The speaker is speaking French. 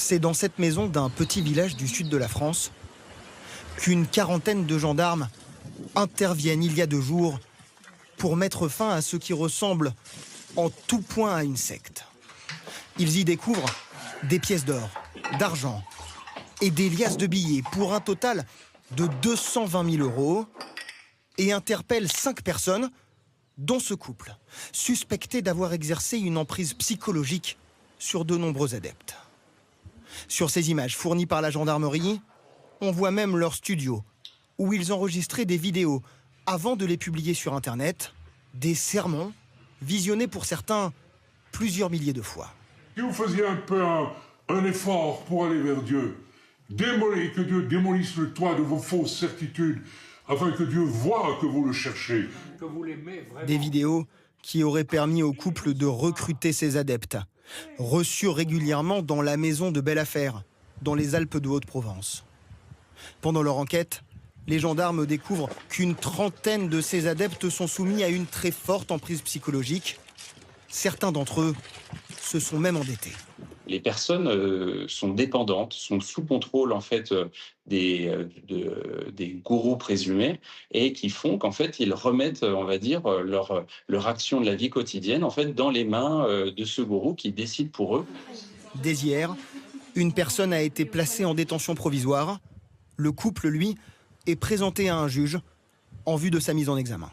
C'est dans cette maison d'un petit village du sud de la France qu'une quarantaine de gendarmes interviennent il y a 2 jours pour mettre fin à ce qui ressemble en tout point à une secte. Ils y découvrent des pièces d'or, d'argent et des liasses de billets pour un total de 220 000 € et interpellent 5 personnes, dont ce couple, suspecté d'avoir exercé une emprise psychologique sur de nombreux adeptes. Sur ces images fournies par la gendarmerie, on voit même leur studio, où ils enregistraient des vidéos avant de les publier sur Internet, des sermons visionnés pour certains plusieurs milliers de fois. Si vous faisiez un peu un effort pour aller vers Dieu, que Dieu démolisse le toit de vos fausses certitudes, afin que Dieu voie que vous le cherchez. Que vous l'aimez vraiment. Des vidéos qui auraient permis au couple de recruter ses adeptes, reçus régulièrement dans la maison de Belle Affaire, dans les Alpes de Haute-Provence. Pendant leur enquête, les gendarmes découvrent qu'une trentaine de ces adeptes sont soumis à une très forte emprise psychologique. Certains d'entre eux se sont même endettés. Les personnes sont dépendantes, sont sous contrôle en fait des gourous présumés et qui font qu'en fait ils remettent, on va dire, leur action de la vie quotidienne en fait dans les mains de ce gourou qui décide pour eux. Dès hier, une personne a été placée en détention provisoire. Le couple, lui, est présenté à un juge en vue de sa mise en examen.